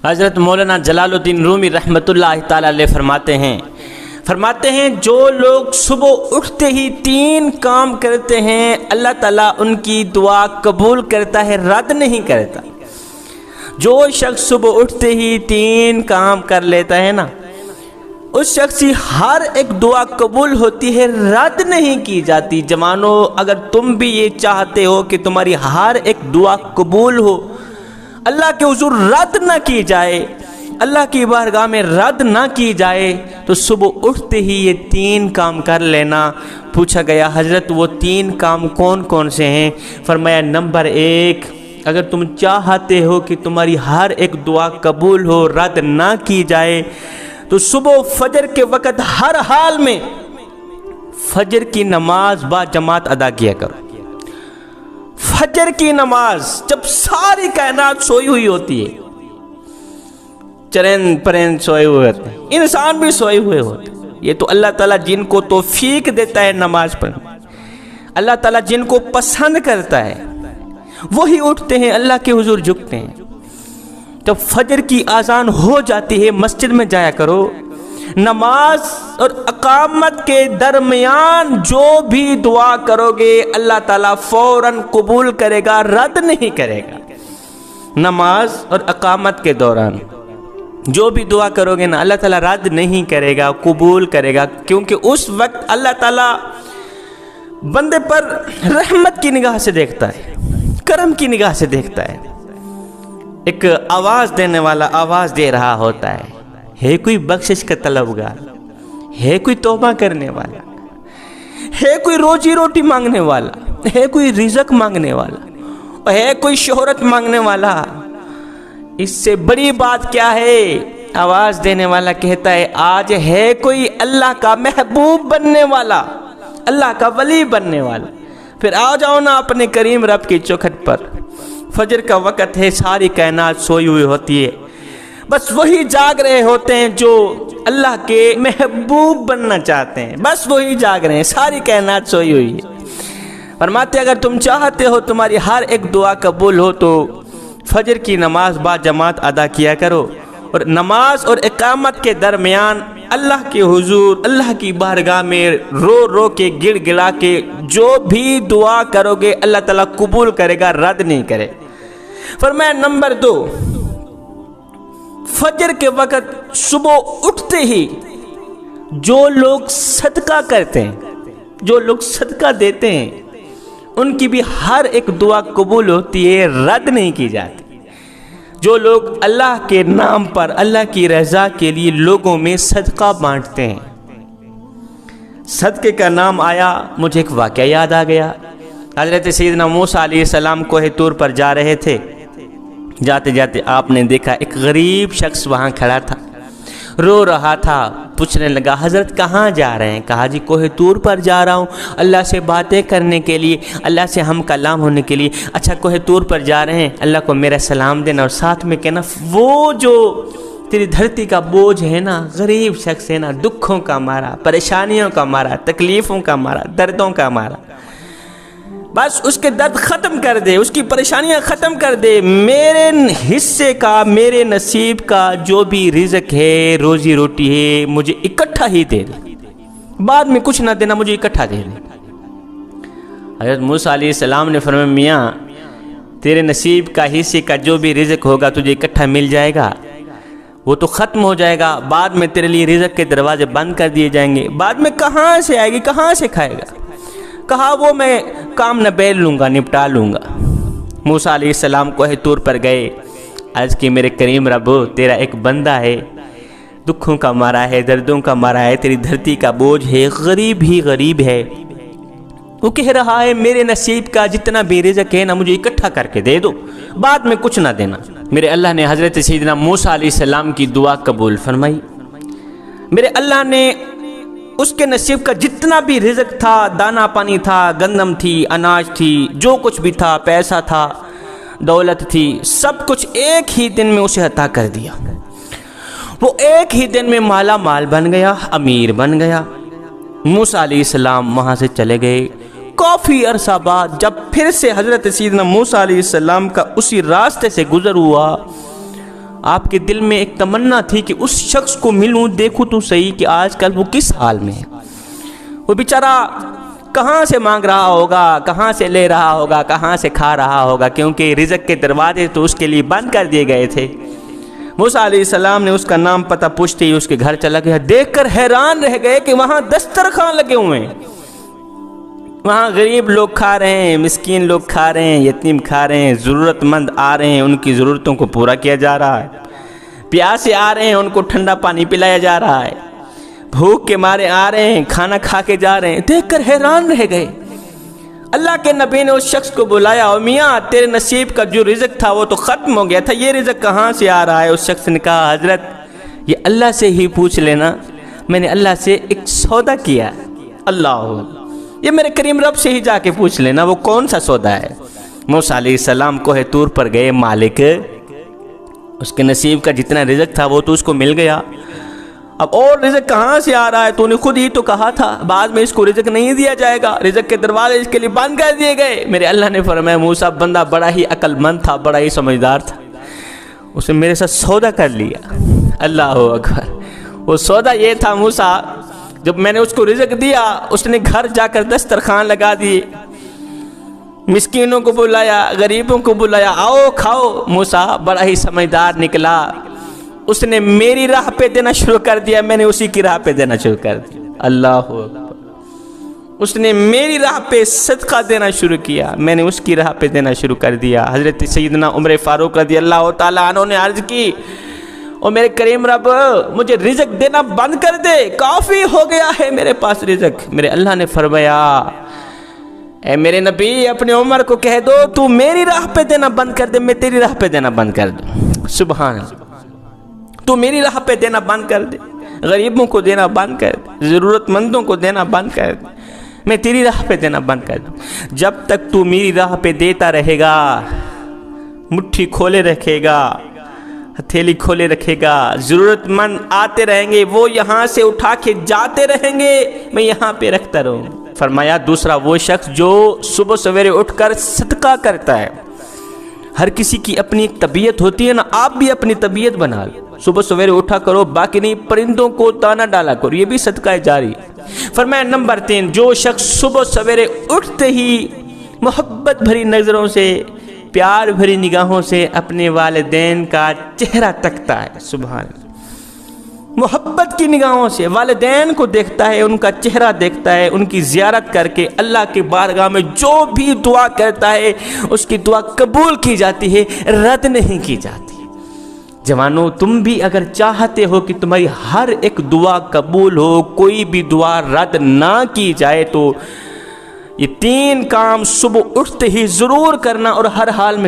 حضرت مولانا جلال الدین رومی رحمۃ اللہ تعالی علیہ فرماتے ہیں جو لوگ صبح اٹھتے ہی 3 کام کرتے ہیں اللہ تعالیٰ ان کی دعا قبول کرتا ہے، رد نہیں کرتا۔ جو شخص صبح اٹھتے ہی 3 کام کر لیتا ہے نا، اس شخص کی ہر ایک دعا قبول ہوتی ہے، رد نہیں کی جاتی۔ جوانو، اگر تم بھی یہ چاہتے ہو کہ تمہاری ہر ایک دعا قبول ہو، اللہ کے حضور رد نہ کی جائے، اللہ کی بارگاہ میں رد نہ کی جائے، تو صبح اٹھتے ہی یہ 3 کام کر لینا۔ پوچھا گیا حضرت وہ 3 کام کون کون سے ہیں؟ فرمایا نمبر 1، اگر تم چاہتے ہو کہ تمہاری ہر ایک دعا قبول ہو، رد نہ کی جائے، تو صبح فجر کے وقت ہر حال میں فجر کی نماز با جماعت ادا کیا کرو۔ فجر کی نماز جب ساری کائنات سوئی ہوئی ہوتی ہے، چرند پرند سوئے ہوئے ہوتے ہیں، انسان بھی سوئے ہوئے ہوتے ہیں، یہ تو اللہ تعالیٰ جن کو توفیق دیتا ہے نماز پڑھنے، اللہ تعالیٰ جن کو پسند کرتا ہے وہی اٹھتے ہیں، اللہ کے حضور جھکتے ہیں۔ جب فجر کی اذان ہو جاتی ہے مسجد میں جایا کرو، نماز اور اقامت کے درمیان جو بھی دعا کرو گے اللہ تعالیٰ فوراً قبول کرے گا، رد نہیں کرے گا۔ نماز اور اقامت کے دوران جو بھی دعا کرو گے نا، اللہ تعالیٰ رد نہیں کرے گا، قبول کرے گا، کیونکہ اس وقت اللہ تعالیٰ بندے پر رحمت کی نگاہ سے دیکھتا ہے، کرم کی نگاہ سے دیکھتا ہے۔ ایک آواز دینے والا آواز دے رہا ہوتا ہے کوئی بخشش کا طلبگار، ہے کوئی توبہ کرنے والا، ہے کوئی روزی روٹی مانگنے والا، ہے کوئی رزق مانگنے والا، ہے کوئی شہرت مانگنے والا۔ اس سے بڑی بات کیا ہے؟ آواز دینے والا کہتا ہے آج ہے کوئی اللہ کا محبوب بننے والا، اللہ کا ولی بننے والا۔ پھر آ جاؤ نا اپنے کریم رب کی چوکھٹ پر، فجر کا وقت ہے، ساری کائنات سوئی ہوئی ہوتی ہے، بس وہی جاگ رہے ہوتے ہیں جو اللہ کے محبوب بننا چاہتے ہیں، بس وہی جاگ رہے ہیں، ساری کائنات سوئی ہوئی ہے۔ فرماتے اگر تم چاہتے ہو تمہاری ہر ایک دعا قبول ہو تو فجر کی نماز با جماعت ادا کیا کرو، اور نماز اور اقامت کے درمیان اللہ کے حضور، اللہ کی بارگاہ میں رو رو کے گڑ گڑا کے جو بھی دعا کرو گے اللہ تعالیٰ قبول کرے گا، رد نہیں کرے۔ فرمایا نمبر 2، فجر کے وقت صبح اٹھتے ہی جو لوگ صدقہ کرتے ہیں، جو لوگ صدقہ دیتے ہیں، ان کی بھی ہر ایک دعا قبول ہوتی ہے، رد نہیں کی جاتی۔ جو لوگ اللہ کے نام پر، اللہ کی رضا کے لیے لوگوں میں صدقہ بانٹتے ہیں۔ صدقے کا نام آیا، مجھے ایک واقعہ یاد آ گیا۔ حضرت سیدنا موسیٰ علیہ السلام کوہ طور پر جا رہے تھے، جاتے جاتے آپ نے دیکھا ایک غریب شخص وہاں کھڑا تھا، رو رہا تھا۔ پوچھنے لگا حضرت کہاں جا رہے ہیں؟ کہا جی کوہ طور پر جا رہا ہوں اللہ سے باتیں کرنے کے لیے، اللہ سے ہم کلام ہونے کے لیے۔ اچھا کوہ طور پر جا رہے ہیں، اللہ کو میرا سلام دینا، اور ساتھ میں کہنا وہ جو تیری دھرتی کا بوجھ ہے نا، غریب شخص ہے نا، دکھوں کا مارا، پریشانیوں کا مارا، تکلیفوں کا مارا، دردوں کا مارا، بس اس کے درد ختم کر دے، اس کی پریشانیاں ختم کر دے، میرے حصے کا، میرے نصیب کا جو بھی رزق ہے، روزی روٹی ہے، مجھے اکٹھا ہی دے دے، بعد میں کچھ نہ دینا، مجھے اکٹھا دے دے۔ حضرت موسیٰ علیہ السلام نے فرمایا میاں تیرے نصیب کا، حصے کا جو بھی رزق ہوگا تجھے اکٹھا مل جائے گا، وہ تو ختم ہو جائے گا، بعد میں تیرے لیے رزق کے دروازے بند کر دیے جائیں گے، بعد میں کہاں سے آئے گی، کہاں سے کھائے گا؟ کہا وہ میں کام نہ بیل لوں گا، نپٹا لوں گا۔ موسیٰ علیہ السلام کوہ طور پر گئے، عرض کہ میرے کریم رب تیرا ایک بندہ ہے، دکھوں کا مارا ہے، دردوں کا مارا ہے، تیری دھرتی کا بوجھ ہے، غریب ہی غریب ہے، وہ کہہ رہا ہے میرے نصیب کا جتنا بھی رزق ہے نا مجھے اکٹھا کر کے دے دو، بعد میں کچھ نہ دینا۔ میرے اللہ نے حضرت سیدنا موسیٰ علیہ السلام کی دعا قبول فرمائی۔ میرے اللہ نے اس کے نصیب کا جتنا بھی رزق تھا، دانا پانی تھا، گندم تھی، اناج تھی، جو کچھ بھی تھا، پیسہ تھا، دولت تھی، سب کچھ ایک ہی دن میں اسے عطا کر دیا۔ وہ ایک ہی دن میں مالا مال بن گیا، امیر بن گیا۔ موسیٰ علیہ السلام وہاں سے چلے گئے۔ کافی عرصہ بعد جب پھر سے حضرت سیدنا موسیٰ علیہ السلام کا اسی راستے سے گزر ہوا، آپ کے دل میں ایک تمنا تھی کہ اس شخص کو ملوں، دیکھوں تو صحیح کہ آج کل وہ کس حال میں ہے، وہ بیچارہ کہاں سے مانگ رہا ہوگا، کہاں سے لے رہا ہوگا، کہاں سے کھا رہا ہوگا، کیونکہ رزق کے دروازے تو اس کے لیے بند کر دیے گئے تھے۔ موسیٰ علیہ السلام نے اس کا نام پتہ پوچھتے ہی اس کے گھر چلا گیا، دیکھ کر حیران رہ گئے کہ وہاں دسترخوان لگے ہوئے ہیں، وہاں غریب لوگ کھا رہے ہیں، مسکین لوگ کھا رہے ہیں، یتیم کھا رہے ہیں، ضرورت مند آ رہے ہیں، ان کی ضرورتوں کو پورا کیا جا رہا ہے، پیاسے آ رہے ہیں، ان کو ٹھنڈا پانی پلایا جا رہا ہے، بھوک کے مارے آ رہے ہیں، کھانا کھا کے جا رہے ہیں، دیکھ کر حیران رہ گئے۔ اللہ کے نبی نے اس شخص کو بلایا، او میاں تیرے نصیب کا جو رزق تھا وہ تو ختم ہو گیا تھا، یہ رزق کہاں سے آ رہا ہے؟ اس شخص نے کہا، حضرت یہ اللہ سے ہی پوچھ لینا، میں نے اللہ سے ایک سودا کیا، اللہ یہ میرے کریم رب سے ہی جا کے پوچھ لینا وہ کون سا سودا ہے۔ موسیٰ علیہ السلام کوہ طور پر گئے، مالک اس کے نصیب کا جتنا رزق تھا وہ تو اس کو مل گیا، اب اور رزق کہاں سے آ رہا ہے؟ تو نے خود ہی تو کہا تھا بعد میں اس کو رزق نہیں دیا جائے گا، رزق کے دروازے اس کے لیے بند کر دیے گئے۔ میرے اللہ نے فرمایا، موسیٰ بندہ بڑا ہی عقل مند تھا، بڑا ہی سمجھدار تھا، اس نے میرے ساتھ سودا کر لیا۔ اللہ اکبر، وہ سودا یہ تھا موسیٰ، جب میں نے اس کو رزق دیا اس نے گھر جا کر دسترخوان لگا دیے، مسکینوں کو بلایا، غریبوں کو بلایا، آؤ کھاؤ۔ موسیٰ بڑا ہی سمجھدار نکلا، اس نے میری راہ پہ دینا شروع کر دیا، میں نے اسی کی راہ پہ دینا شروع کر دیا۔ اللہ اکبر، اس نے میری راہ پہ صدقہ دینا شروع کیا، میں نے اس کی راہ پہ دینا شروع کر دیا۔ حضرت سیدنا عمر فاروق رضی اللہ تعالیٰ عنہ نے عرض کی، اور میرے کریم رب مجھے رزق دینا بند کر دے، کافی ہو گیا ہے میرے پاس رزق۔ میرے اللہ نے فرمایا، اے میرے نبی اپنے عمر کو کہہ دو تو میری راہ پہ دینا بند کر دے، میں تیری راہ پہ دینا بند کر دوں۔ سبحان اللہ، تو میری راہ پہ دینا بند کر دے، غریبوں کو دینا بند کر دے، ضرورت مندوں کو دینا بند کر دے، میں تیری راہ پہ دینا بند کر دوں۔ جب تک تو میری راہ پہ دیتا رہے گا، مٹھی کھولے رکھے گا، ہتھیلی کھولے رکھے گا، ضرورت مند آتے رہیں گے، وہ یہاں سے اٹھا کے جاتے رہیں گے، میں یہاں پہ رکھتا رہوں۔ فرمایا دوسرا وہ شخص جو صبح سویرے اٹھ کر صدقہ کرتا ہے۔ ہر کسی کی اپنی ایک طبیعت ہوتی ہے نا، آپ بھی اپنی طبیعت بنا لو، صبح سویرے اٹھا کرو، باقی نہیں پرندوں کو دانا ڈالا کرو، یہ بھی صدقہ جاری۔ فرمایا نمبر 3، جو شخص صبح سویرے اٹھتے ہی محبت بھری نظروں سے، پیار بھری نگاہوں سے اپنے والدین کا چہرہ تکتا ہے، سبحان اللہ، محبت کی نگاہوں سے والدین کو دیکھتا ہے، ان کا چہرہ دیکھتا ہے، ان کی زیارت کر کے اللہ کی بارگاہ میں جو بھی دعا کرتا ہے اس کی دعا قبول کی جاتی ہے، رد نہیں کی جاتی۔ جوانوں، تم بھی اگر چاہتے ہو کہ تمہاری ہر ایک دعا قبول ہو، کوئی بھی دعا رد نہ کی جائے، تو یہ 3 کام صبح اٹھتے ہی ضرور کرنا اور ہر حال میں